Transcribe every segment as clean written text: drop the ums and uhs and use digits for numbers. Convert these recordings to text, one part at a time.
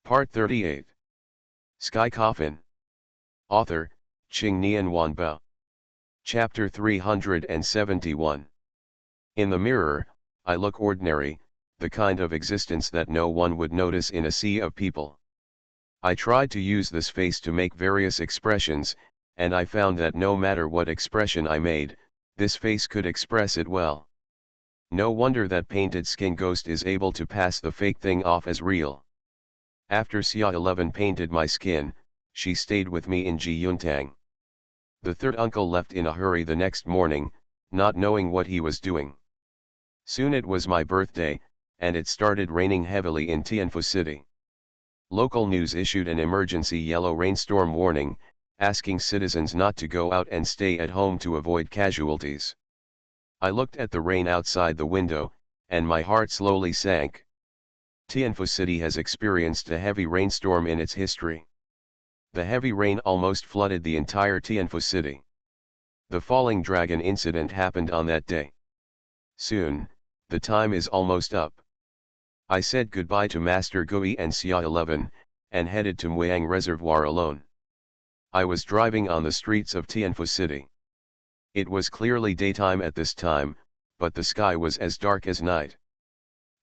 Part 38. Sky Coffin. Author, Ching Nian Wanbao. Chapter 371. In the mirror, I look ordinary, the kind of existence that no one would notice in a sea of people. I tried to use this face to make various expressions, and I found that no matter what expression I made, this face could express it well. No wonder that painted skin ghost is able to pass the fake thing off as real. After Xia 11 painted my skin, she stayed with me in Jiyuntang. The third uncle left in a hurry the next morning, not knowing what he was doing. Soon it was my birthday, and it started raining heavily in Tianfu City. Local news issued an emergency yellow rainstorm warning, asking citizens not to go out and stay at home to avoid casualties. I looked at the rain outside the window, and my heart slowly sank. Tianfu City has experienced a heavy rainstorm in its history. The heavy rain almost flooded the entire Tianfu City. The falling dragon incident happened on that day. Soon, the time is almost up. I said goodbye to Master Gui and Xia 11, and headed to Muang Reservoir alone. I was driving on the streets of Tianfu City. It was clearly daytime at this time, but the sky was as dark as night.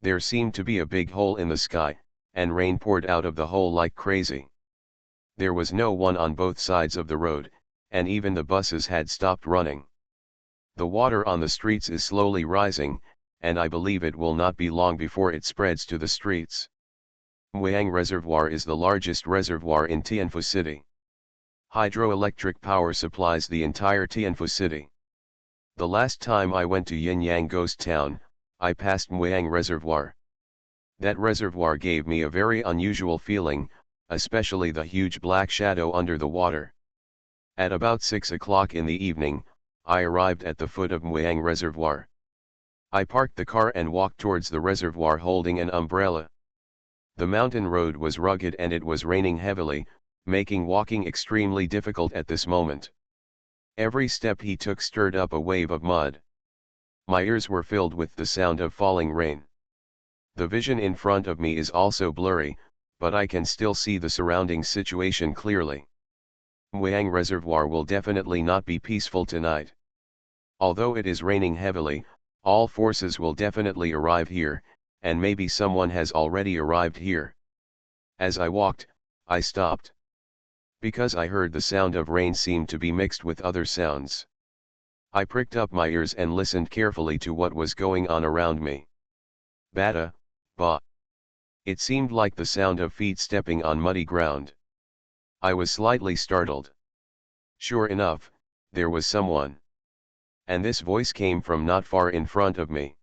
There seemed to be a big hole in the sky, and rain poured out of the hole like crazy. There was no one on both sides of the road, and even the buses had stopped running. The water on the streets is slowly rising, and I believe it will not be long before it spreads to the streets. Muang Reservoir is the largest reservoir in Tianfu City. Hydroelectric power supplies the entire Tianfu City. The last time I went to Yinyang Ghost Town, I passed Muang Reservoir. That reservoir gave me a very unusual feeling, especially the huge black shadow under the water. At about 6 o'clock in the evening, I arrived at the foot of Muang Reservoir. I parked the car and walked towards the reservoir holding an umbrella. The mountain road was rugged and it was raining heavily, making walking extremely difficult at this moment. Every step he took stirred up a wave of mud. My ears were filled with the sound of falling rain. The vision in front of me is also blurry, but I can still see the surrounding situation clearly. Muang Reservoir will definitely not be peaceful tonight. Although it is raining heavily, all forces will definitely arrive here, and maybe someone has already arrived here. As I walked, I stopped. Because I heard the sound of rain seemed to be mixed with other sounds. I pricked up my ears and listened carefully to what was going on around me. Bada, ba. It seemed like the sound of feet stepping on muddy ground. I was slightly startled. Sure enough, there was someone. And this voice came from not far in front of me.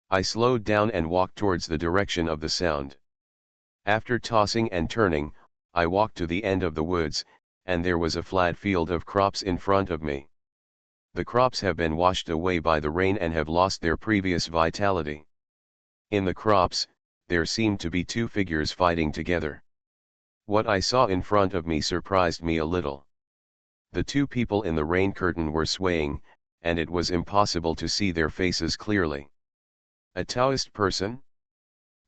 I slowed down and walked towards the direction of the sound. After tossing and turning, I walked to the end of the woods, and there was a flat field of crops in front of me. The crops have been washed away by the rain and have lost their previous vitality. In the crops, there seemed to be two figures fighting together. What I saw in front of me surprised me a little. The two people in the rain curtain were swaying, and it was impossible to see their faces clearly. A Taoist person?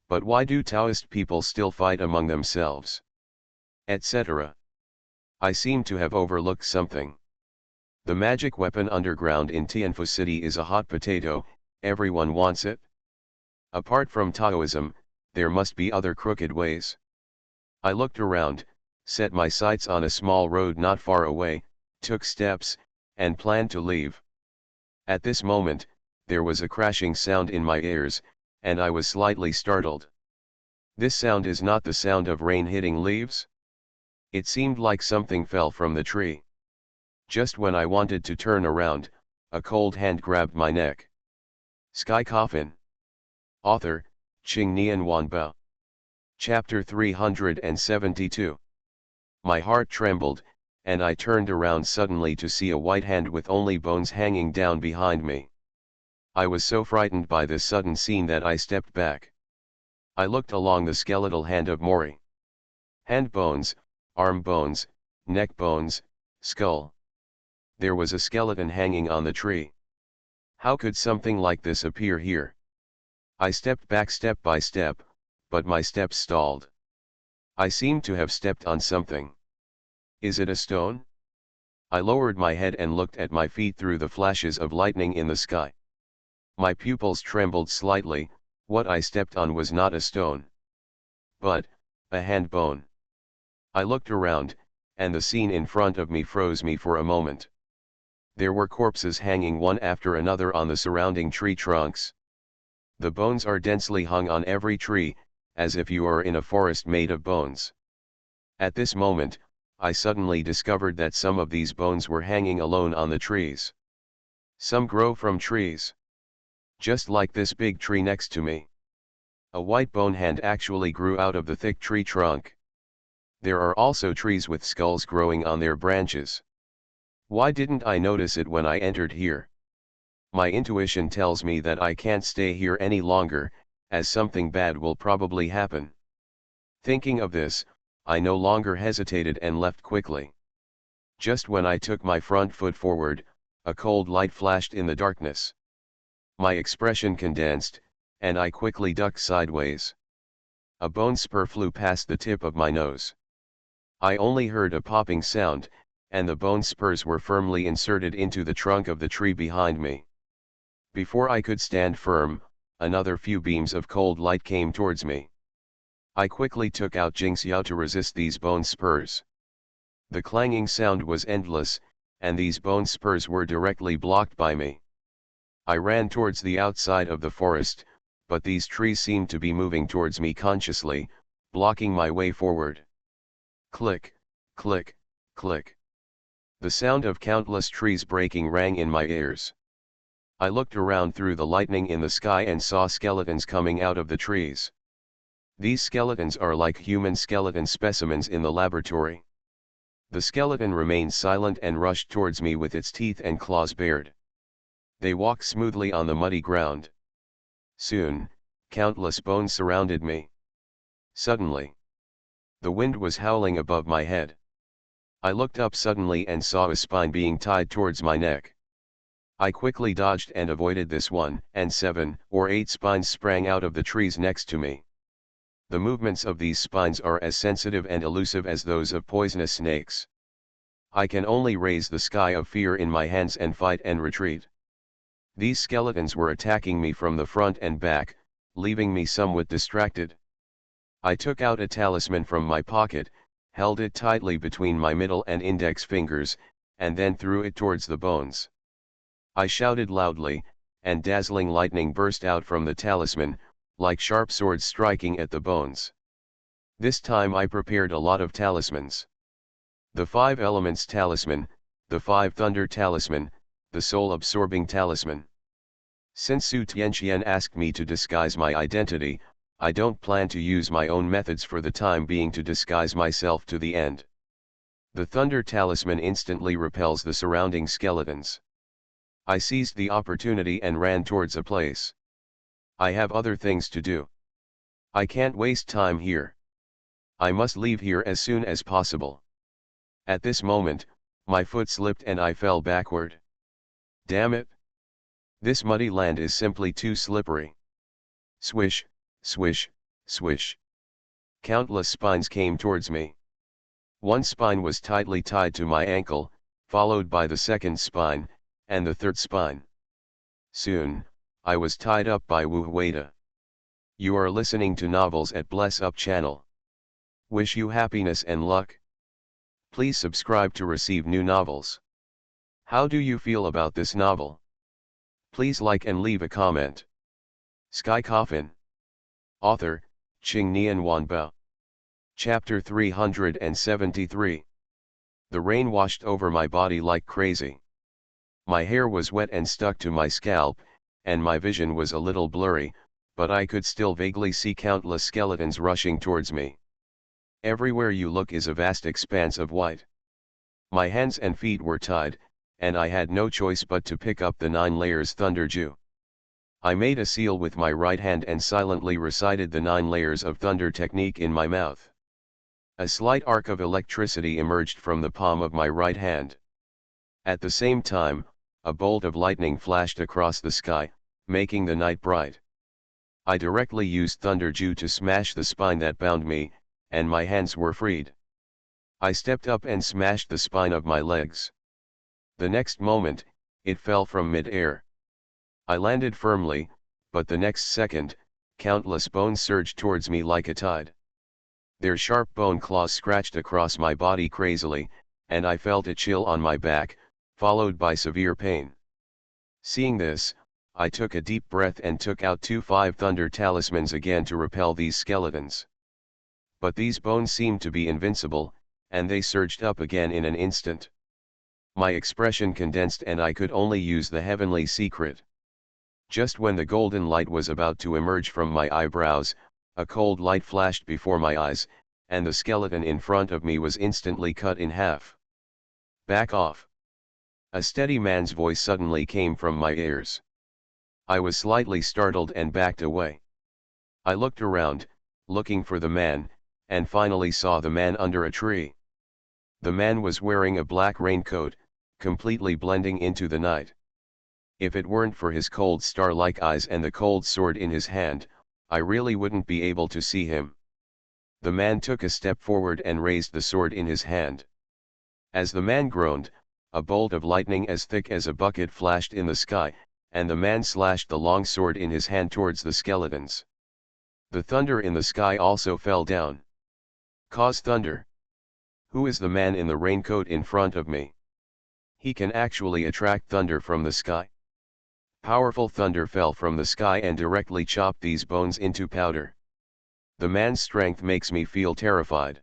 But why do Taoist people still fight among themselves? Etc. I seem to have overlooked something. The magic weapon underground in Tianfu City is a hot potato, everyone wants it. Apart from Taoism, there must be other crooked ways. I looked around, set my sights on a small road not far away, took steps, and planned to leave. At this moment, there was a crashing sound in my ears, and I was slightly startled. This sound is not the sound of rain hitting leaves? It seemed like something fell from the tree. Just when I wanted to turn around, a cold hand grabbed my neck. Sky Coffin. Author, Ching Nian Wanbao. Chapter 372. My heart trembled, and I turned around suddenly to see a white hand with only bones hanging down behind me. I was so frightened by this sudden scene that I stepped back. I looked along the skeletal hand of Mori. Hand bones, arm bones, neck bones, skull. There was a skeleton hanging on the tree. How could something like this appear here? I stepped back step by step, but my steps stalled. I seemed to have stepped on something. Is it a stone? I lowered my head and looked at my feet through the flashes of lightning in the sky. My pupils trembled slightly. What I stepped on was not a stone, but a hand bone. I looked around, and the scene in front of me froze me for a moment. There were corpses hanging one after another on the surrounding tree trunks. The bones are densely hung on every tree, as if you are in a forest made of bones. At this moment, I suddenly discovered that some of these bones were hanging alone on the trees. Some grow from trees. Just like this big tree next to me. A white bone hand actually grew out of the thick tree trunk. There are also trees with skulls growing on their branches. Why didn't I notice it when I entered here? My intuition tells me that I can't stay here any longer, as something bad will probably happen. Thinking of this, I no longer hesitated and left quickly. Just when I took my front foot forward, a cold light flashed in the darkness. My expression condensed, and I quickly ducked sideways. A bone spur flew past the tip of my nose. I only heard a popping sound, and the bone spurs were firmly inserted into the trunk of the tree behind me. Before I could stand firm, another few beams of cold light came towards me. I quickly took out Jingxiao to resist these bone spurs. The clanging sound was endless, and these bone spurs were directly blocked by me. I ran towards the outside of the forest, but these trees seemed to be moving towards me consciously, blocking my way forward. Click, click, click. The sound of countless trees breaking rang in my ears. I looked around through the lightning in the sky and saw skeletons coming out of the trees. These skeletons are like human skeleton specimens in the laboratory. The skeleton remained silent and rushed towards me with its teeth and claws bared. They walked smoothly on the muddy ground. Soon, countless bones surrounded me. Suddenly, the wind was howling above my head. I looked up suddenly and saw a spine being tied towards my neck. I quickly dodged and avoided this one, and 7 or 8 spines sprang out of the trees next to me. The movements of these spines are as sensitive and elusive as those of poisonous snakes. I can only raise the sky of fear in my hands and fight and retreat. These skeletons were attacking me from the front and back, leaving me somewhat distracted. I took out a talisman from my pocket, held it tightly between my middle and index fingers, and then threw it towards the bones. I shouted loudly, and dazzling lightning burst out from the talisman, like sharp swords striking at the bones. This time I prepared a lot of talismans. The 5 elements talisman, the 5 thunder talisman, the soul-absorbing talisman. Since Su Tianqian asked me to disguise my identity, I don't plan to use my own methods for the time being to disguise myself to the end. The thunder talisman instantly repels the surrounding skeletons. I seized the opportunity and ran towards a place. I have other things to do. I can't waste time here. I must leave here as soon as possible. At this moment, my foot slipped and I fell backward. Damn it! This muddy land is simply too slippery. Swish, swish, swish. Countless spines came towards me. One spine was tightly tied to my ankle, followed by the second spine, and the third spine. Soon, I was tied up by Wu Huida. You are listening to Novels at Bless Up channel. Wish you happiness and luck. Please subscribe to receive new novels. How do you feel about this novel? Please like and leave a comment. Sky Coffin. Author, Qing Nian Wanbao. Chapter 373. The rain washed over my body like crazy. My hair was wet and stuck to my scalp, and my vision was a little blurry, but I could still vaguely see countless skeletons rushing towards me. Everywhere you look is a vast expanse of white. My hands and feet were tied, and I had no choice but to pick up the 9 layers Thunder Ju. I made a seal with my right hand and silently recited the 9 layers of thunder technique in my mouth. A slight arc of electricity emerged from the palm of my right hand. At the same time, a bolt of lightning flashed across the sky, making the night bright. I directly used Thunder Ju to smash the spine that bound me, and my hands were freed. I stepped up and smashed the spine of my legs. The next moment, it fell from mid-air. I landed firmly, but the next second, countless bones surged towards me like a tide. Their sharp bone claws scratched across my body crazily, and I felt a chill on my back, followed by severe pain. Seeing this, I took a deep breath and took out 2-5 thunder talismans again to repel these skeletons. But these bones seemed to be invincible, and they surged up again in an instant. My expression condensed and I could only use the heavenly secret. Just when the golden light was about to emerge from my eyebrows, a cold light flashed before my eyes, and the skeleton in front of me was instantly cut in half. "Back off!" A steady man's voice suddenly came from my ears. I was slightly startled and backed away. I looked around, looking for the man, and finally saw the man under a tree. The man was wearing a black raincoat, completely blending into the night. If it weren't for his cold star-like eyes and the cold sword in his hand, I really wouldn't be able to see him. The man took a step forward and raised the sword in his hand. As the man groaned, a bolt of lightning as thick as a bucket flashed in the sky, and the man slashed the long sword in his hand towards the skeletons. The thunder in the sky also fell down. "Cause thunder! Who is the man in the raincoat in front of me? He can actually attract thunder from the sky." Powerful thunder fell from the sky and directly chopped these bones into powder. The man's strength makes me feel terrified.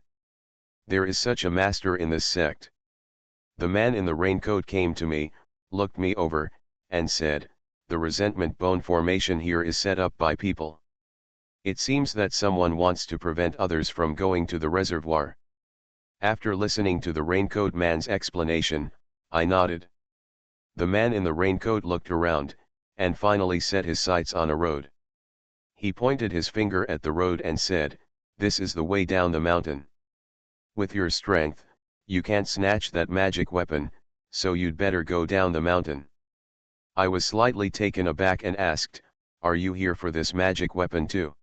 There is such a master in this sect. The man in the raincoat came to me, looked me over, and said, "The resentment bone formation here is set up by people. It seems that someone wants to prevent others from going to the reservoir." After listening to the raincoat man's explanation, I nodded. The man in the raincoat looked around, and finally set his sights on a road. He pointed his finger at the road and said, "This is the way down the mountain. With your strength, you can't snatch that magic weapon, so you'd better go down the mountain." I was slightly taken aback and asked, "Are you here for this magic weapon too?"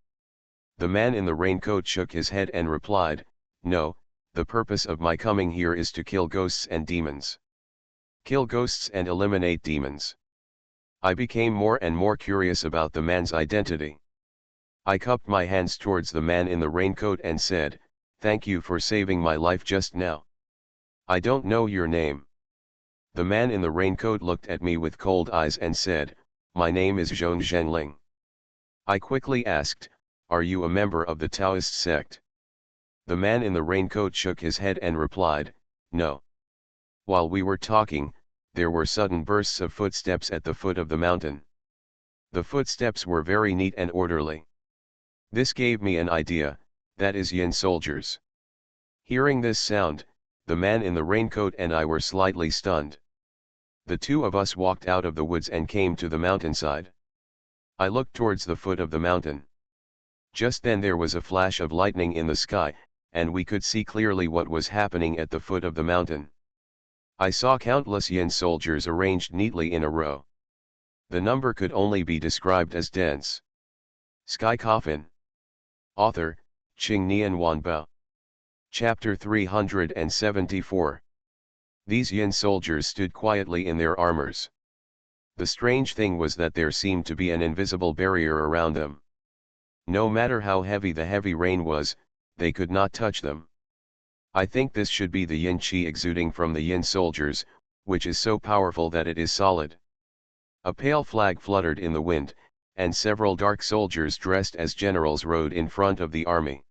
The man in the raincoat shook his head and replied, "No, the purpose of my coming here is to kill ghosts and demons. Kill ghosts and eliminate demons." I became more and more curious about the man's identity. I cupped my hands towards the man in the raincoat and said, "Thank you for saving my life just now. I don't know your name." The man in the raincoat looked at me with cold eyes and said, "My name is Zhong Zhenling." I quickly asked, "Are you a member of the Taoist sect?" The man in the raincoat shook his head and replied, "No." While we were talking, there were sudden bursts of footsteps at the foot of the mountain. The footsteps were very neat and orderly. This gave me an idea, that is Yin soldiers. Hearing this sound, the man in the raincoat and I were slightly stunned. The two of us walked out of the woods and came to the mountainside. I looked towards the foot of the mountain. Just then there was a flash of lightning in the sky, and we could see clearly what was happening at the foot of the mountain. I saw countless Yin soldiers arranged neatly in a row. The number could only be described as dense. Sky Coffin. Author, Qing Nian Wanbao. Chapter 374. These Yin soldiers stood quietly in their armors. The strange thing was that there seemed to be an invisible barrier around them. No matter how heavy the heavy rain was, they could not touch them. I think this should be the yin qi exuding from the yin soldiers, which is so powerful that it is solid. A pale flag fluttered in the wind, and several dark soldiers dressed as generals rode in front of the army.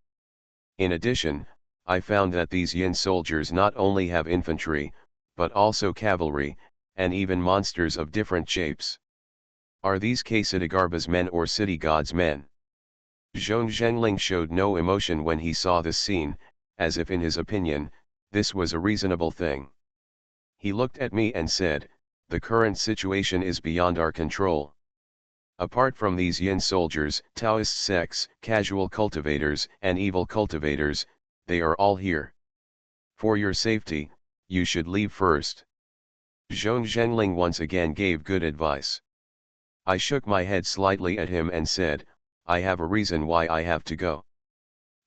In addition, I found that these yin soldiers not only have infantry, but also cavalry, and even monsters of different shapes. Are these Ksitagarbha's men or city god's men? Zhong Zhenling showed no emotion when he saw this scene, as if in his opinion, this was a reasonable thing. He looked at me and said, "The current situation is beyond our control. Apart from these Yin soldiers, Taoist sects, casual cultivators, and evil cultivators, they are all here. For your safety, you should leave first." Zhong Zhenling once again gave good advice. I shook my head slightly at him and said, "I have a reason why I have to go."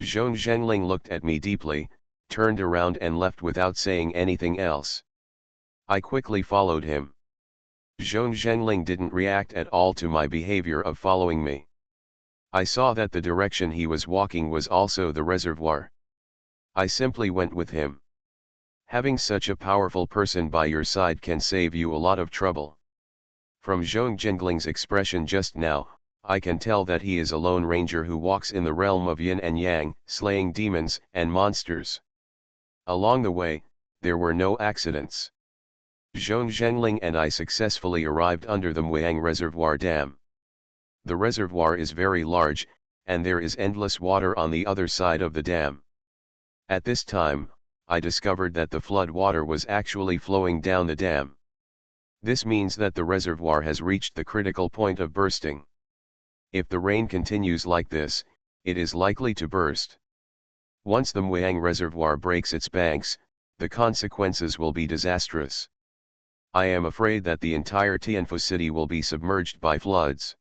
Zhong Zhenling looked at me deeply, turned around and left without saying anything else. I quickly followed him. Zhong Zhenling didn't react at all to my behavior of following me. I saw that the direction he was walking was also the reservoir. I simply went with him. Having such a powerful person by your side can save you a lot of trouble. From Zhong Zhengling's expression just now, I can tell that he is a lone ranger who walks in the realm of yin and yang, slaying demons and monsters. Along the way, there were no accidents. Zhong Zhenling and I successfully arrived under the Muang Reservoir Dam. The reservoir is very large, and there is endless water on the other side of the dam. At this time, I discovered that the flood water was actually flowing down the dam. This means that the reservoir has reached the critical point of bursting. If the rain continues like this, it is likely to burst. Once the Muang Reservoir breaks its banks, the consequences will be disastrous. I am afraid that the entire Tianfu city will be submerged by floods.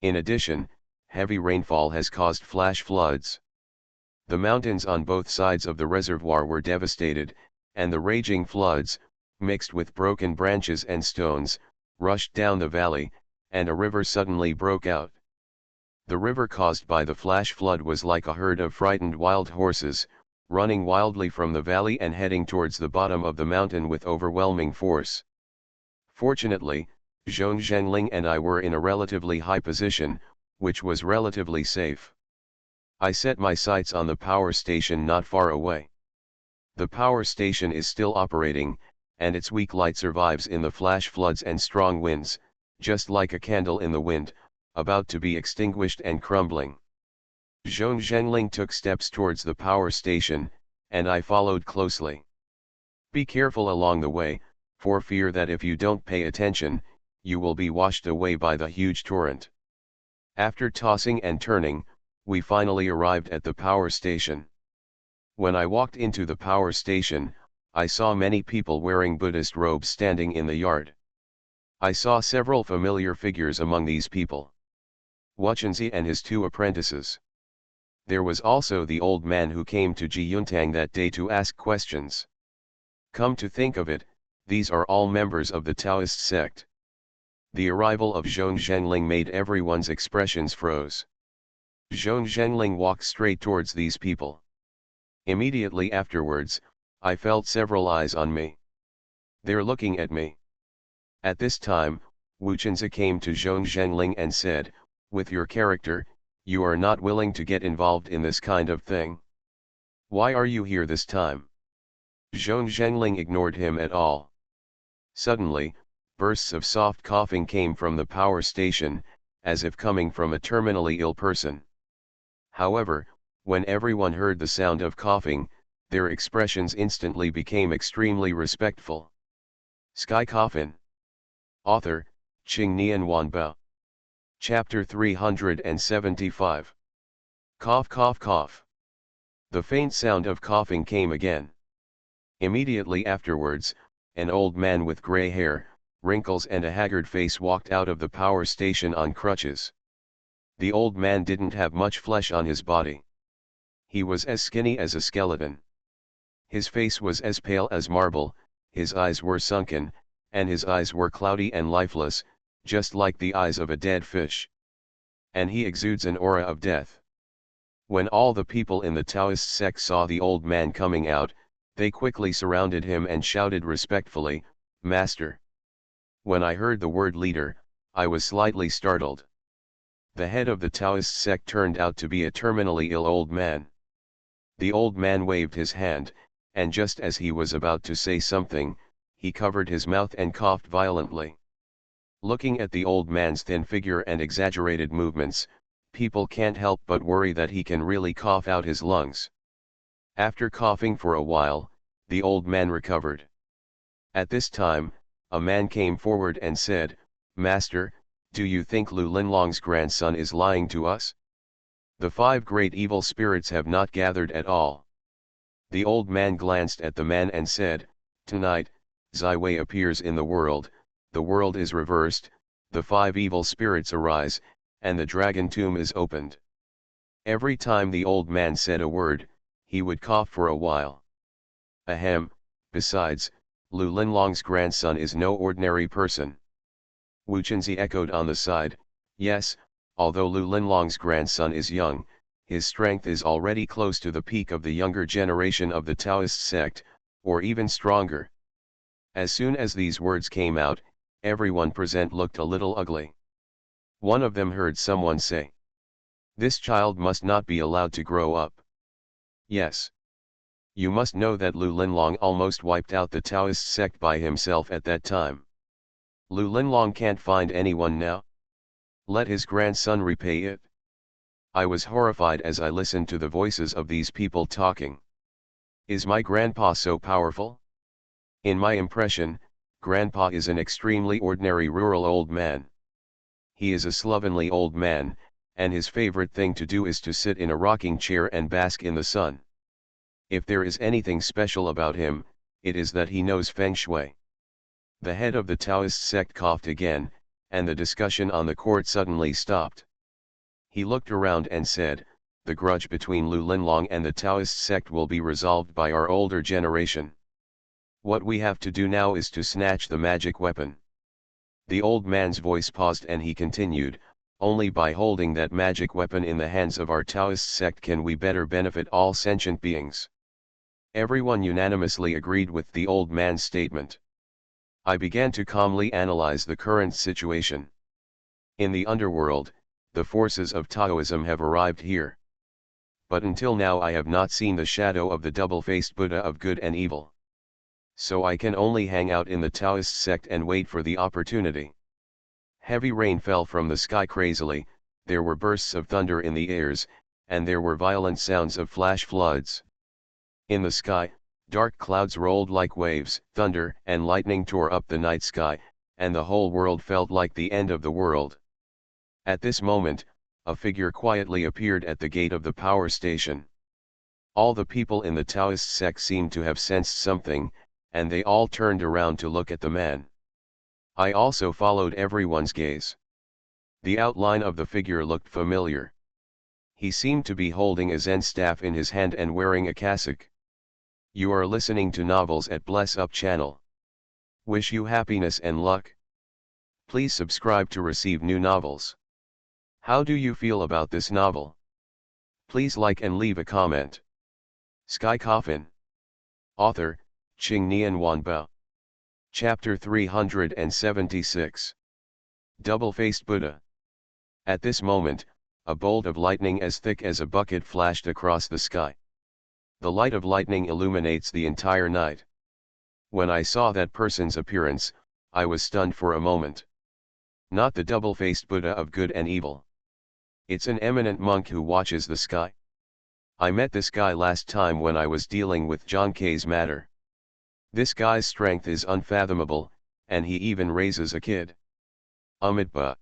In addition, heavy rainfall has caused flash floods. The mountains on both sides of the reservoir were devastated, and the raging floods, mixed with broken branches and stones, rushed down the valley, and a river suddenly broke out. The river caused by the flash flood was like a herd of frightened wild horses, running wildly from the valley and heading towards the bottom of the mountain with overwhelming force. Fortunately, Zhong Zhenling and I were in a relatively high position, which was relatively safe. I set my sights on the power station not far away. The power station is still operating, and its weak light survives in the flash floods and strong winds, just like a candle in the wind, about to be extinguished and crumbling. Zhong Zhenling took steps towards the power station, and I followed closely. Be careful along the way, for fear that if you don't pay attention, you will be washed away by the huge torrent. After tossing and turning, we finally arrived at the power station. When I walked into the power station, I saw many people wearing Buddhist robes standing in the yard. I saw several familiar figures among these people. Wuchenzi and his two apprentices. There was also the old man who came to Ji Yuntang that day to ask questions. Come to think of it, these are all members of the Taoist sect. The arrival of Zhong Zhenling made everyone's expressions froze. Zhong Zhenling walked straight towards these people. Immediately afterwards, I felt several eyes on me. They're looking at me. At this time, Wuchenzi came to Zhong Zhenling and said, with your character, you are not willing to get involved in this kind of thing. Why are you here this time? Zhong Zhenling ignored him at all. Suddenly, bursts of soft coughing came from the power station, as if coming from a terminally ill person. However, when everyone heard the sound of coughing, their expressions instantly became extremely respectful. Sky Coffin. Author, Qing Nian Wanbao. Chapter 375. Cough cough cough. The faint sound of coughing came again. Immediately afterwards, an old man with grey hair, wrinkles and a haggard face walked out of the power station on crutches. The old man didn't have much flesh on his body. He was as skinny as a skeleton. His face was as pale as marble, his eyes were sunken, and his eyes were cloudy and lifeless, just like the eyes of a dead fish. And he exudes an aura of death. When all the people in the Taoist sect saw the old man coming out, they quickly surrounded him and shouted respectfully, "Master." When I heard the word leader, I was slightly startled. The head of the Taoist sect turned out to be a terminally ill old man. The old man waved his hand, and just as he was about to say something, he covered his mouth and coughed violently. Looking at the old man's thin figure and exaggerated movements, people can't help but worry that he can really cough out his lungs. After coughing for a while, the old man recovered. At this time, a man came forward and said, "Master, do you think Lu Linlong's grandson is lying to us? The 5 great evil spirits have not gathered at all." The old man glanced at the man and said, "Tonight, Zai Wei appears in the world is reversed, the 5 evil spirits arise, and the dragon tomb is opened. Every time the old man said a word, he would cough for a while. Ahem, besides, Lu Linlong's grandson is no ordinary person. Wu Chenzi echoed on the side, yes, although Lu Linlong's grandson is young, his strength is already close to the peak of the younger generation of the Taoist sect, or even stronger. As soon as these words came out, everyone present looked a little ugly. One of them heard someone say, "This child must not be allowed to grow up." Yes. You must know that Lu Linlong almost wiped out the Taoist sect by himself at that time. Lu Linlong can't find anyone now. Let his grandson repay it. I was horrified as I listened to the voices of these people talking. Is my grandpa so powerful? In my impression, grandpa is an extremely ordinary rural old man. He is a slovenly old man, and his favorite thing to do is to sit in a rocking chair and bask in the sun. If there is anything special about him, it is that he knows Feng Shui. The head of the Taoist sect coughed again, and the discussion on the court suddenly stopped. He looked around and said, "The grudge between Lu Linlong and the Taoist sect will be resolved by our older generation. What we have to do now is to snatch the magic weapon." The old man's voice paused and he continued, "Only by holding that magic weapon in the hands of our Taoist sect can we better benefit all sentient beings." Everyone unanimously agreed with the old man's statement. I began to calmly analyze the current situation. In the underworld, the forces of Taoism have arrived here. But until now I have not seen the shadow of the double-faced Buddha of good and evil. So I can only hang out in the Taoist sect and wait for the opportunity. Heavy rain fell from the sky crazily, there were bursts of thunder in the airs, and there were violent sounds of flash floods. In the sky, dark clouds rolled like waves, thunder and lightning tore up the night sky, and the whole world felt like the end of the world. At this moment, a figure quietly appeared at the gate of the power station. All the people in the Taoist sect seemed to have sensed something, and they all turned around to look at the man. I also followed everyone's gaze. The outline of the figure looked familiar. He seemed to be holding a Zen staff in his hand and wearing a cassock. You are listening to Novels at Bless Up channel. Wish you happiness and luck. Please subscribe to receive new novels. How do you feel about this novel? Please like and leave a comment. Sky Coffin. Author, Qing Nian Wanba. Chapter 376. Double-Faced Buddha. At this moment, a bolt of lightning as thick as a bucket flashed across the sky. The light of lightning illuminates the entire night. When I saw that person's appearance, I was stunned for a moment. Not the double-faced Buddha of good and evil. It's an eminent monk who watches the sky. I met this guy last time when I was dealing with John K's matter. This guy's strength is unfathomable, and he even raises a kid. Amitabha.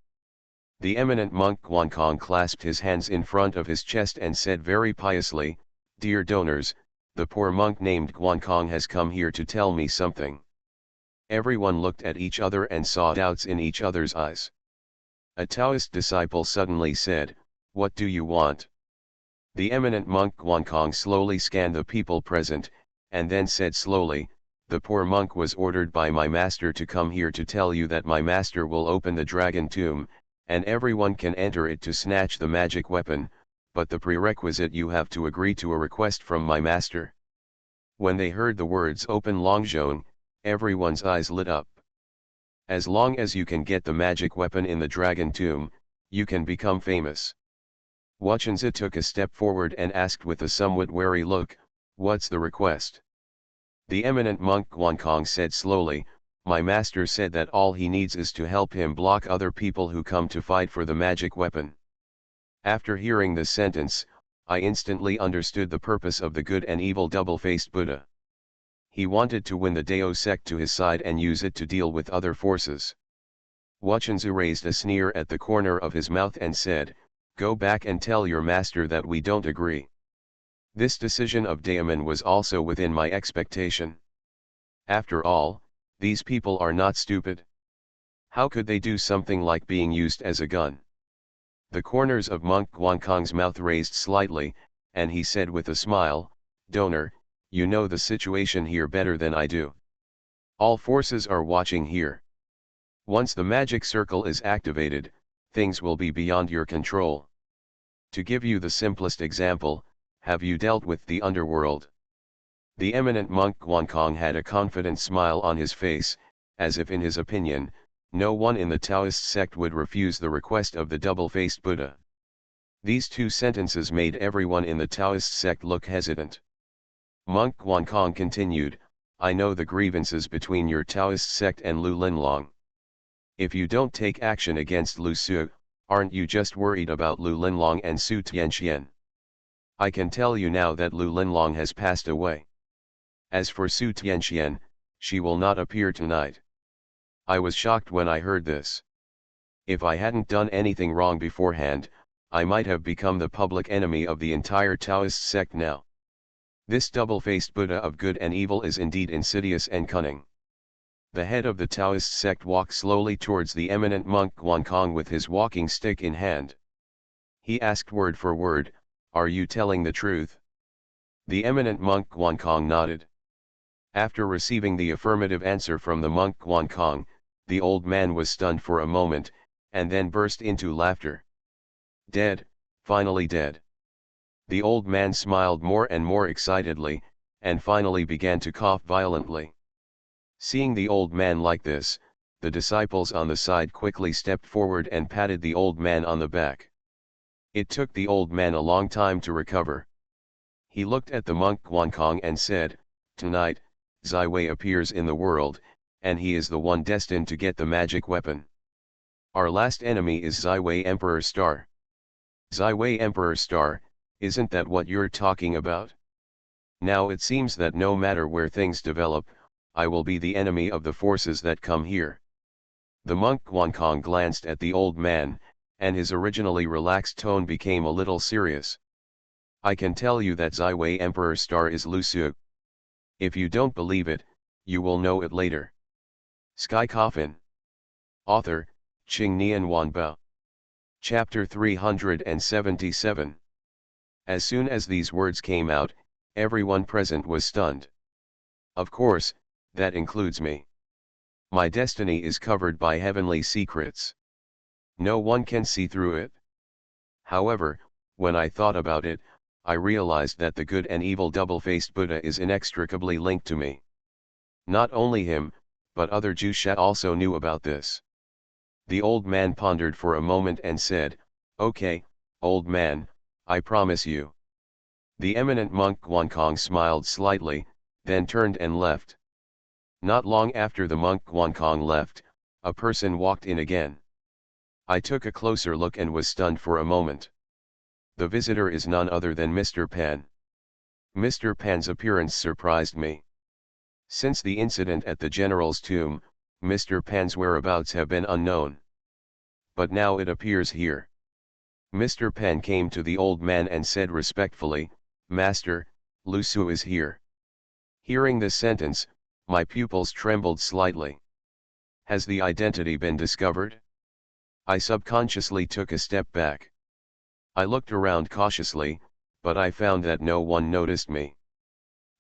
The eminent monk Guankong clasped his hands in front of his chest and said very piously, "Dear donors, the poor monk named Guankong has come here to tell me something." Everyone looked at each other and saw doubts in each other's eyes. A Taoist disciple suddenly said, "What do you want?" The eminent monk Guankong slowly scanned the people present, and then said slowly, "The poor monk was ordered by my master to come here to tell you that my master will open the dragon tomb, and everyone can enter it to snatch the magic weapon, but the prerequisite you have to agree to a request from my master." When they heard the words "Open Longzhong," everyone's eyes lit up. As long as you can get the magic weapon in the dragon tomb, you can become famous. Wachenza took a step forward and asked with a somewhat wary look, "What's the request?" The eminent monk Guankong said slowly, "My master said that all he needs is to help him block other people who come to fight for the magic weapon." After hearing this sentence, I instantly understood the purpose of the good and evil double-faced Buddha. He wanted to win the Dao sect to his side and use it to deal with other forces. Wachenzu raised a sneer at the corner of his mouth and said, "Go back and tell your master that we don't agree." This decision of Daemon was also within my expectation. After all, these people are not stupid. How could they do something like being used as a gun? The corners of Monk Guankong's mouth raised slightly, and he said with a smile, "Donor, you know the situation here better than I do. All forces are watching here. Once the magic circle is activated, things will be beyond your control. To give you the simplest example, have you dealt with the underworld?" The eminent monk Guankong had a confident smile on his face, as if in his opinion, no one in the Taoist sect would refuse the request of the double-faced Buddha. These two sentences made everyone in the Taoist sect look hesitant. Monk Guankong continued, "I know the grievances between your Taoist sect and Lu Linlong. If you don't take action against Lu Su, aren't you just worried about Lu Linlong and Su Tianxian? I can tell you now that Lu Linlong has passed away. As for Su Tianxian, she will not appear tonight." I was shocked when I heard this. If I hadn't done anything wrong beforehand, I might have become the public enemy of the entire Taoist sect now. This double-faced Buddha of good and evil is indeed insidious and cunning. The head of the Taoist sect walked slowly towards the eminent monk Guankong with his walking stick in hand. He asked word for word, "Are you telling the truth?" The eminent monk Guankong nodded. After receiving the affirmative answer from the monk Guankong, the old man was stunned for a moment, and then burst into laughter. "Dead, finally dead." The old man smiled more and more excitedly, and finally began to cough violently. Seeing the old man like this, the disciples on the side quickly stepped forward and patted the old man on the back. It took the old man a long time to recover. He looked at the monk Guankong and said, "Tonight, Zai Wei appears in the world, and he is the one destined to get the magic weapon. Our last enemy is Zai Wei Emperor Star." "Zai Wei Emperor Star, isn't that what you're talking about? Now it seems that no matter where things develop, I will be the enemy of the forces that come here." The monk Guankong glanced at the old man, and his originally relaxed tone became a little serious. "I can tell you that Zai Wei Emperor Star is Lu Su. If you don't believe it, you will know it later." Sky Coffin. Author, Qing Nian Wanbao. Chapter 377. As soon as these words came out, everyone present was stunned. Of course, that includes me. My destiny is covered by heavenly secrets. No one can see through it. However, when I thought about it, I realized that the good and evil double-faced Buddha is inextricably linked to me. Not only him, but other Jusha also knew about this. The old man pondered for a moment and said, "Okay, old man, I promise you." The eminent monk Guankong smiled slightly, then turned and left. Not long after the monk Guankong left, a person walked in again. I took a closer look and was stunned for a moment. The visitor is none other than Mr. Pan. Mr. Pan's appearance surprised me. Since the incident at the general's tomb, Mr. Pan's whereabouts have been unknown. But now it appears here. Mr. Pan came to the old man and said respectfully, "Master, Lu Su is here." Hearing this sentence, my pupils trembled slightly. Has the identity been discovered? I subconsciously took a step back. I looked around cautiously, but I found that no one noticed me.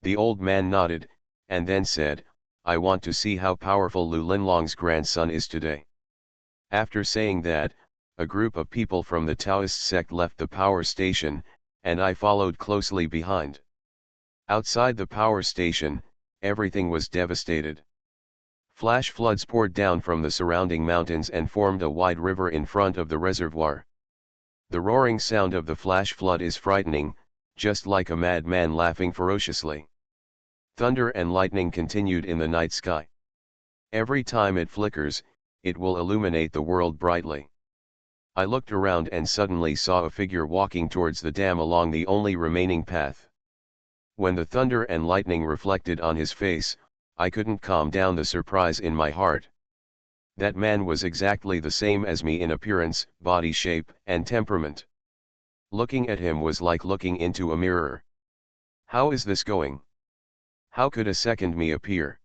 The old man nodded, and then said, "I want to see how powerful Lu Linlong's grandson is today." After saying that, a group of people from the Taoist sect left the power station, and I followed closely behind. Outside the power station, everything was devastated. Flash floods poured down from the surrounding mountains and formed a wide river in front of the reservoir. The roaring sound of the flash flood is frightening, just like a madman laughing ferociously. Thunder and lightning continued in the night sky. Every time it flickers, it will illuminate the world brightly. I looked around and suddenly saw a figure walking towards the dam along the only remaining path. When the thunder and lightning reflected on his face, I couldn't calm down the surprise in my heart. That man was exactly the same as me in appearance, body shape, and temperament. Looking at him was like looking into a mirror. How is this going? How could a second me appear?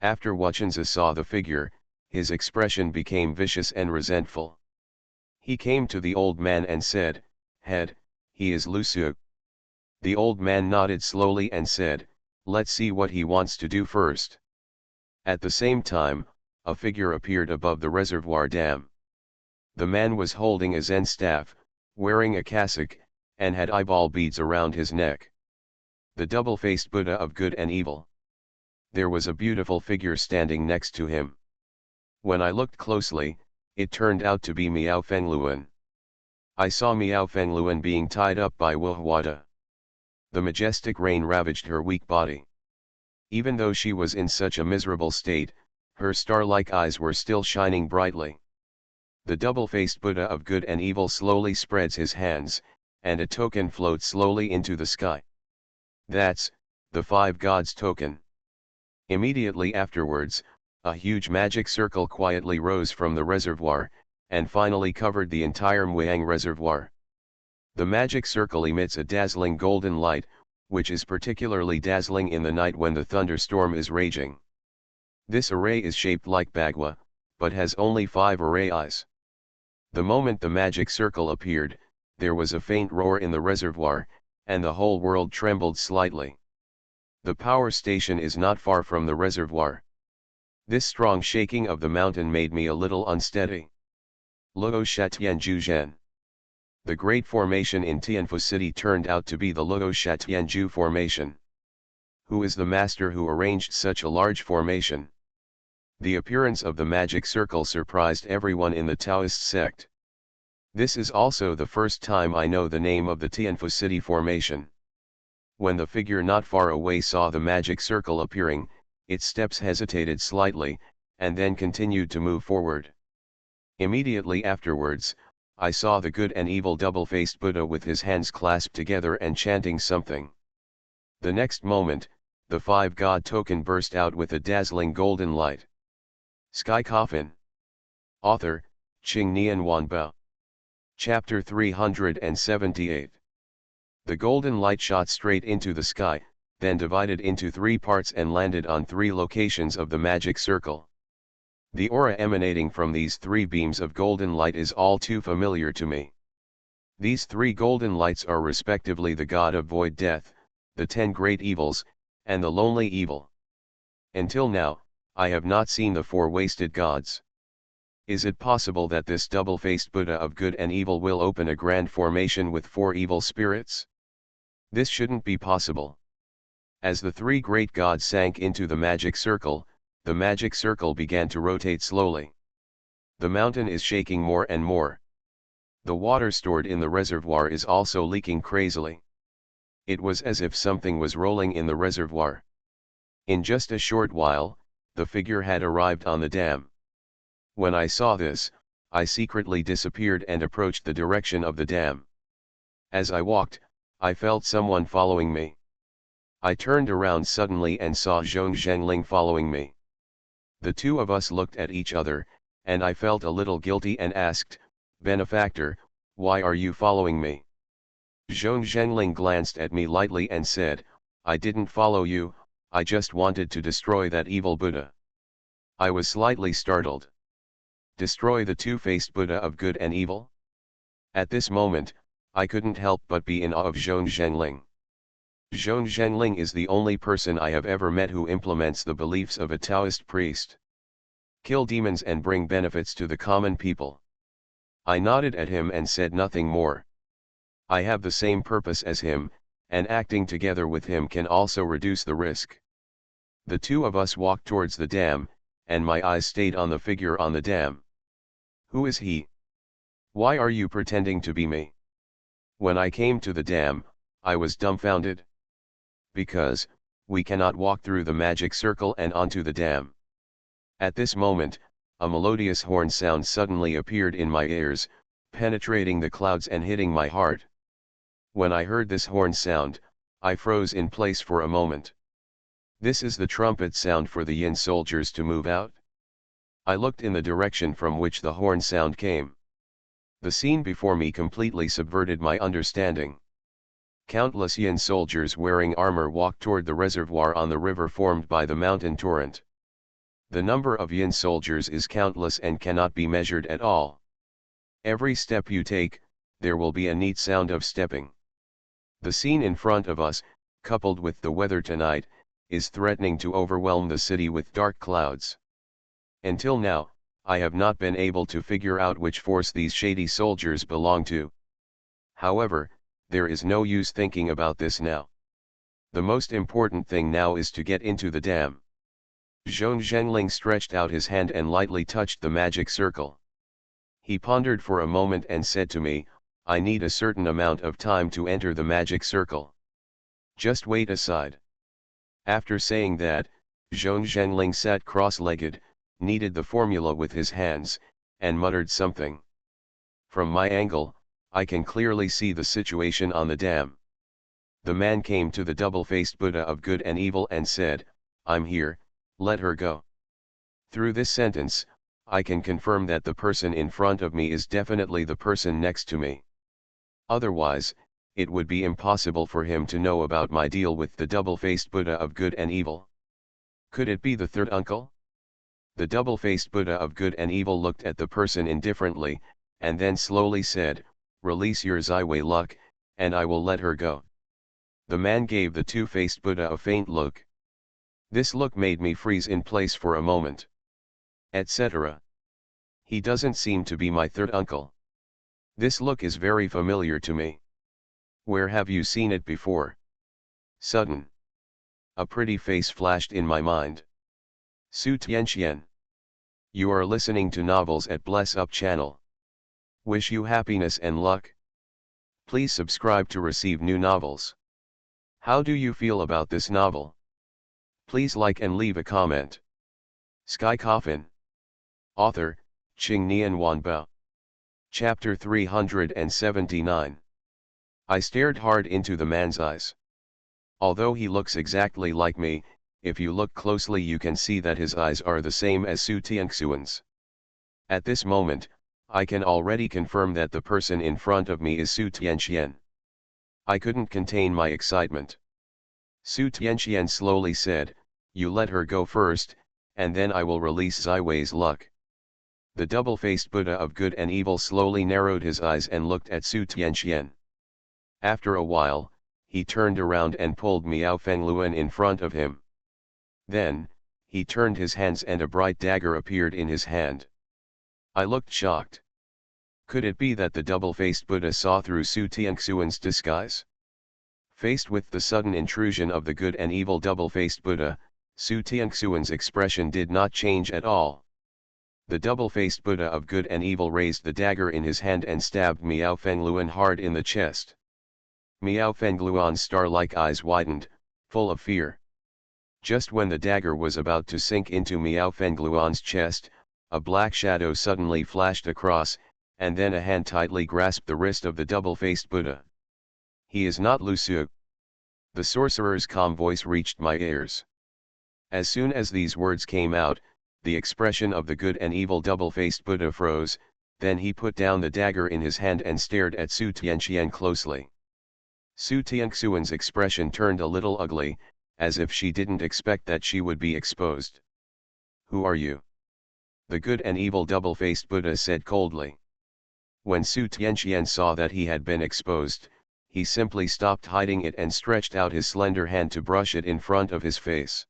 After Wachenza saw the figure, his expression became vicious and resentful. He came to the old man and said, "Head, he is Lucio." The old man nodded slowly and said, "Let's see what he wants to do first." At the same time, a figure appeared above the reservoir dam. The man was holding a Zen staff, wearing a cassock, and had eyeball beads around his neck. The double-faced Buddha of good and evil. There was a beautiful figure standing next to him. When I looked closely, it turned out to be Miao Fengluan. I saw Miao Fengluan being tied up by Wuhuada. The majestic rain ravaged her weak body. Even though she was in such a miserable state, her star-like eyes were still shining brightly. The double-faced Buddha of good and evil slowly spreads his hands, and a token floats slowly into the sky. That's the five gods token. Immediately afterwards, a huge magic circle quietly rose from the reservoir, and finally covered the entire Muang reservoir. The magic circle emits a dazzling golden light, which is particularly dazzling in the night when the thunderstorm is raging. This array is shaped like Bagua, but has only 5 array eyes. The moment the magic circle appeared, there was a faint roar in the reservoir, and the whole world trembled slightly. The power station is not far from the reservoir. This strong shaking of the mountain made me a little unsteady. Luo Shatianju Zhen. The great formation in Tianfu City turned out to be the Luo Shatianju formation. Who is the master who arranged such a large formation? The appearance of the magic circle surprised everyone in the Taoist sect. This is also the first time I know the name of the Tianfu City formation. When the figure not far away saw the magic circle appearing, its steps hesitated slightly, and then continued to move forward. Immediately afterwards, I saw the good and evil double-faced Buddha with his hands clasped together and chanting something. The next moment, the 5 God token burst out with a dazzling golden light. Sky Coffin. Author, Qing Nian Wanbao. Chapter 378. The golden light shot straight into the sky, then divided into 3 parts and landed on 3 locations of the magic circle. The aura emanating from these 3 beams of golden light is all too familiar to me. These 3 golden lights are respectively the god of void death, the 10 great evils, and the lonely evil. Until now, I have not seen the 4 wasted gods. Is it possible that this double-faced Buddha of good and evil will open a grand formation with 4 evil spirits? This shouldn't be possible. As the 3 great gods sank into the magic circle began to rotate slowly. The mountain is shaking more and more. The water stored in the reservoir is also leaking crazily. It was as if something was rolling in the reservoir. In just a short while, the figure had arrived on the dam. When I saw this, I secretly disappeared and approached the direction of the dam. As I walked, I felt someone following me. I turned around suddenly and saw Zhong Zhengling following me. The 2 of us looked at each other, and I felt a little guilty and asked, "Benefactor, why are you following me?" Zhong Zhengling glanced at me lightly and said, "I didn't follow you, I just wanted to destroy that evil Buddha." I was slightly startled. Destroy the 2-faced Buddha of good and evil? At this moment, I couldn't help but be in awe of Zhong Zhengling. Zhong Zhengling is the only person I have ever met who implements the beliefs of a Taoist priest. Kill demons and bring benefits to the common people. I nodded at him and said nothing more. I have the same purpose as him, and acting together with him can also reduce the risk. The 2 of us walked towards the dam, and my eyes stayed on the figure on the dam. Who is he? Why are you pretending to be me? When I came to the dam, I was dumbfounded. Because, we cannot walk through the magic circle and onto the dam. At this moment, a melodious horn sound suddenly appeared in my ears, penetrating the clouds and hitting my heart. When I heard this horn sound, I froze in place for a moment. This is the trumpet sound for the Yin soldiers to move out. I looked in the direction from which the horn sound came. The scene before me completely subverted my understanding. Countless Yin soldiers wearing armor walked toward the reservoir on the river formed by the mountain torrent. The number of Yin soldiers is countless and cannot be measured at all. Every step you take, there will be a neat sound of stepping. The scene in front of us, coupled with the weather tonight, is threatening to overwhelm the city with dark clouds. Until now, I have not been able to figure out which force these shady soldiers belong to. However, there is no use thinking about this now. The most important thing now is to get into the dam. Zhong Zhengling stretched out his hand and lightly touched the magic circle. He pondered for a moment and said to me, I need a certain amount of time to enter the magic circle. Just wait aside. After saying that, Zhong Zhengling sat cross-legged, kneaded the formula with his hands, and muttered something. From my angle, I can clearly see the situation on the dam. The man came to the double-faced Buddha of good and evil and said, I'm here, let her go. Through this sentence, I can confirm that the person in front of me is definitely the person next to me. Otherwise, it would be impossible for him to know about my deal with the double-faced Buddha of good and evil. Could it be the third uncle? The double-faced Buddha of good and evil looked at the person indifferently, and then slowly said, release your Zaiwei luck, and I will let her go. The man gave the two-faced Buddha a faint look. This look made me freeze in place for a moment. Etc. He doesn't seem to be my third uncle. This look is very familiar to me. Where have you seen it before? Sudden. A pretty face flashed in my mind. Su Tianxian. You are listening to Novels at Bless Up channel. Wish you happiness and luck. Please subscribe to receive new novels. How do you feel about this novel? Please like and leave a comment. Sky Coffin. Author, Qingnian Wanbao. Chapter 379. I stared hard into the man's eyes. Although he looks exactly like me, if you look closely you can see that his eyes are the same as Su Tianxuan's. At this moment, I can already confirm that the person in front of me is Su Tianxian. I couldn't contain my excitement. Su Tianxian slowly said, you let her go first, and then I will release Zaiwei's luck. The double-faced Buddha of good and evil slowly narrowed his eyes and looked at Su Tianxian. After a while, he turned around and pulled Miao Fengluan in front of him. Then, he turned his hands and a bright dagger appeared in his hand. I looked shocked. Could it be that the double-faced Buddha saw through Su Tianxuan's disguise? Faced with the sudden intrusion of the good and evil double-faced Buddha, Su Tianxuan's expression did not change at all. The double-faced Buddha of good and evil raised the dagger in his hand and stabbed Miao Fengluan hard in the chest. Miao Fengluan's star-like eyes widened, full of fear. Just when the dagger was about to sink into Miao Fengluan's chest, a black shadow suddenly flashed across, and then a hand tightly grasped the wrist of the double-faced Buddha. He is not Lu Su. The sorcerer's calm voice reached my ears. As soon as these words came out, the expression of the good and evil double-faced Buddha froze, then he put down the dagger in his hand and stared at Su Tianxian closely. Su Tianxuan's expression turned a little ugly, as if she didn't expect that she would be exposed. Who are you? The good and evil double-faced Buddha said coldly. When Su Tianxian saw that he had been exposed, he simply stopped hiding it and stretched out his slender hand to brush it in front of his face.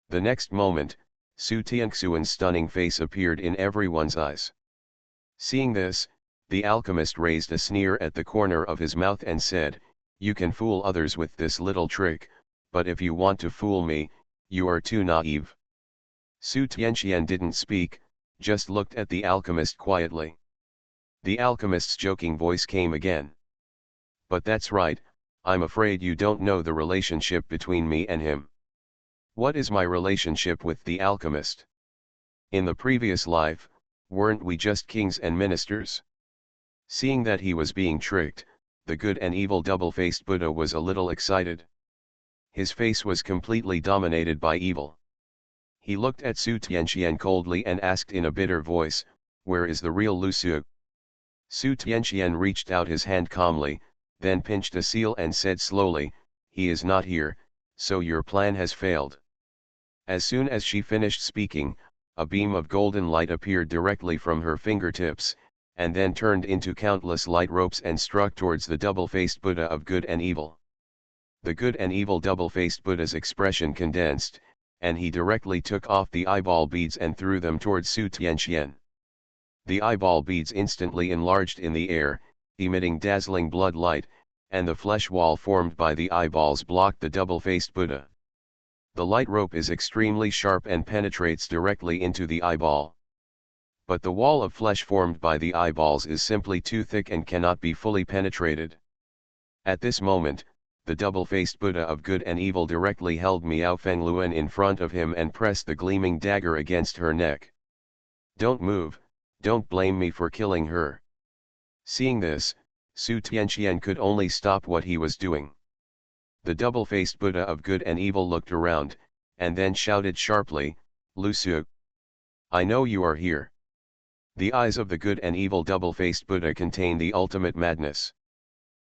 The next moment, Su Tianxuan's stunning face appeared in everyone's eyes. Seeing this, the alchemist raised a sneer at the corner of his mouth and said, you can fool others with this little trick, but if you want to fool me, you are too naive. Su Tianxian didn't speak, just looked at the alchemist quietly. The alchemist's joking voice came again. But that's right, I'm afraid you don't know the relationship between me and him. What is my relationship with the alchemist? In the previous life, weren't we just kings and ministers? Seeing that he was being tricked, the good and evil double-faced Buddha was a little excited. His face was completely dominated by evil. He looked at Su Tianxian coldly and asked in a bitter voice, where is the real Lu Su? Su Tianxian reached out his hand calmly, then pinched a seal and said slowly, he is not here, so your plan has failed. As soon as she finished speaking, a beam of golden light appeared directly from her fingertips, and then turned into countless light ropes and struck towards the double-faced Buddha of good and evil. The good and evil double-faced Buddha's expression condensed, and he directly took off the eyeball beads and threw them towards Su Tianxian. The eyeball beads instantly enlarged in the air, emitting dazzling blood light, and the flesh wall formed by the eyeballs blocked the double-faced Buddha. The light rope is extremely sharp and penetrates directly into the eyeball. But the wall of flesh formed by the eyeballs is simply too thick and cannot be fully penetrated. At this moment, the double-faced Buddha of good and evil directly held Miao Fengluan in front of him and pressed the gleaming dagger against her neck. "Don't move, don't blame me for killing her." Seeing this, Su Tianxian could only stop what he was doing. The double-faced Buddha of good and evil looked around, and then shouted sharply, "Lu Su, I know you are here." The eyes of the good and evil double-faced Buddha contain the ultimate madness.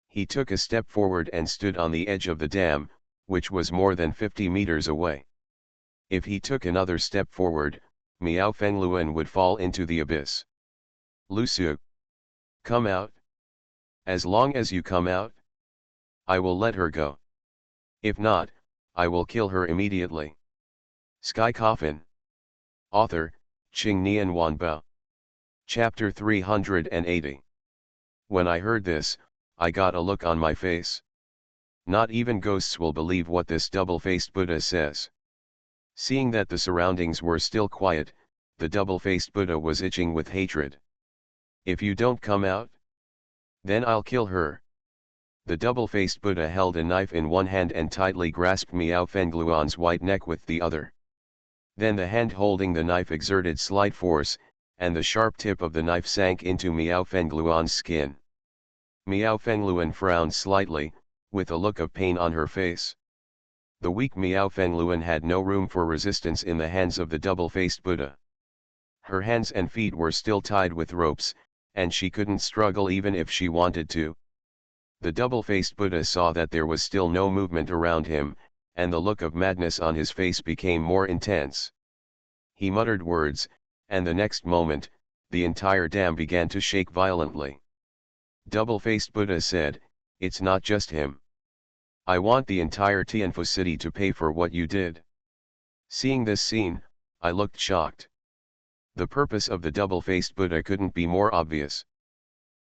He took a step forward and stood on the edge of the dam, which was more than 50 meters away. If he took another step forward, Miao Fengluan would fall into the abyss. "Lu Su, come out. As long as you come out, I will let her go. If not, I will kill her immediately." Sky Coffin. Author, Qing Nian Wanbao. Chapter 380. When I heard this, I got a look on my face. Not even ghosts will believe what this double-faced Buddha says. Seeing that the surroundings were still quiet, the double-faced Buddha was itching with hatred. "If you don't come out, then I'll kill her." The double-faced Buddha held a knife in one hand and tightly grasped Miao Fengluan's white neck with the other. Then the hand holding the knife exerted slight force, and the sharp tip of the knife sank into Miao Fengluan's skin. Miao Fengluan frowned slightly, with a look of pain on her face. The weak Miao Fengluan had no room for resistance in the hands of the double-faced Buddha. Her hands and feet were still tied with ropes, and she couldn't struggle even if she wanted to. The double-faced Buddha saw that there was still no movement around him, and the look of madness on his face became more intense. He muttered words, and the next moment, the entire dam began to shake violently. Double-faced Buddha said, "It's not just him. I want the entire Tianfu city to pay for what you did." Seeing this scene, I looked shocked. The purpose of the double-faced Buddha couldn't be more obvious.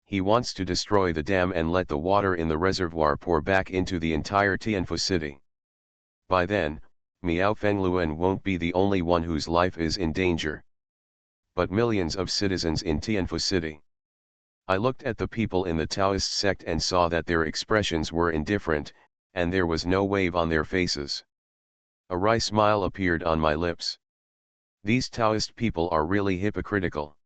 He wants to destroy the dam and let the water in the reservoir pour back into the entire Tianfu city. By then, Miao Fengluan won't be the only one whose life is in danger, but millions of citizens in Tianfu city. I looked at the people in the Taoist sect and saw that their expressions were indifferent, and there was no wave on their faces. A wry smile appeared on my lips. These Taoist people are really hypocritical.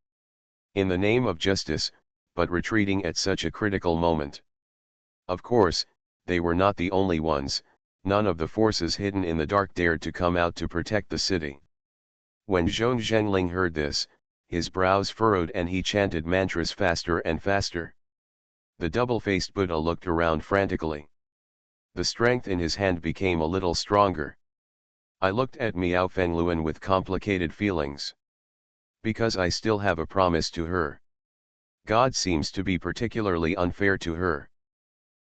In the name of justice, but retreating at such a critical moment. Of course, they were not the only ones. None of the forces hidden in the dark dared to come out to protect the city. When Zhong Zhengling heard this, his brows furrowed and he chanted mantras faster and faster. The double-faced Buddha looked around frantically. The strength in his hand became a little stronger. I looked at Miao Fengluan with complicated feelings. Because I still have a promise to her. God seems to be particularly unfair to her.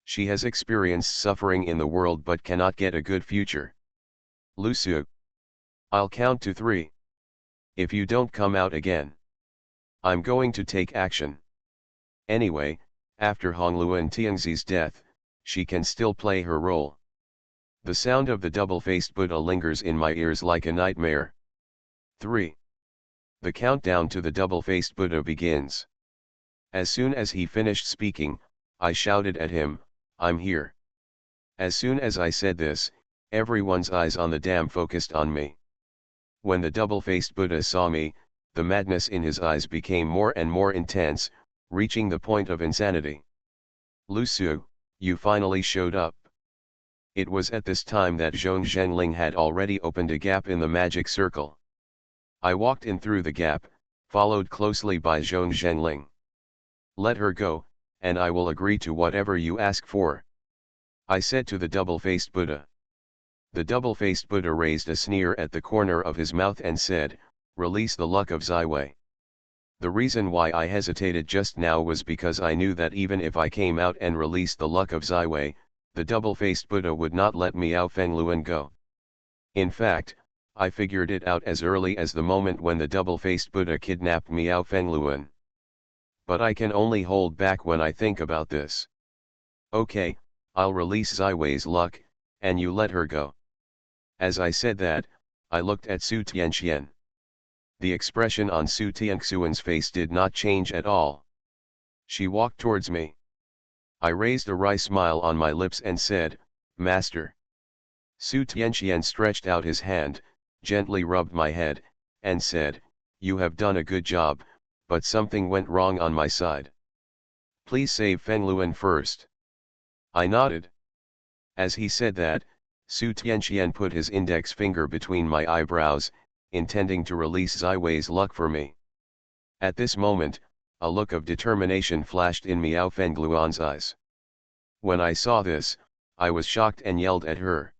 She has experienced suffering in the world but cannot get a good future. "Lu Su, I'll count to 3. If you don't come out again, I'm going to take action." Anyway, after Hongluan Tiangzi's death, she can still play her role. The sound of the double-faced Buddha lingers in my ears like a nightmare. 3. The countdown to the double-faced Buddha begins. As soon as he finished speaking, I shouted at him, "I'm here." As soon as I said this, everyone's eyes on the dam focused on me. When the double-faced Buddha saw me, the madness in his eyes became more and more intense, reaching the point of insanity. "Lu Su, you finally showed up." It was at this time that Zhong Zhengling had already opened a gap in the magic circle. I walked in through the gap, followed closely by Zhong Zhengling. "Let her go, and I will agree to whatever you ask for," I said to the double-faced Buddha. The double-faced Buddha raised a sneer at the corner of his mouth and said, "Release the luck of Zaiwei." The reason why I hesitated just now was because I knew that even if I came out and released the luck of Ziwei, the double-faced Buddha would not let Miao Fengluan go. In fact, I figured it out as early as the moment when the double-faced Buddha kidnapped Miao Fengluan. But I can only hold back when I think about this. Okay, I'll release Ziwei's luck, and you let her go. As I said that, I looked at Su Tianxian. The expression on Su Tianxuan's face did not change at all. She walked towards me. I raised a wry smile on my lips and said, "Master." Su Tianxian stretched out his hand, gently rubbed my head, and said, "You have done a good job, but something went wrong on my side. Please save Fengluan first." I nodded. As he said that, Su Tianxian put his index finger between my eyebrows, intending to release Ziwei's luck for me. At this moment, a look of determination flashed in Miao Fengluan's eyes. When I saw this, I was shocked and yelled at her.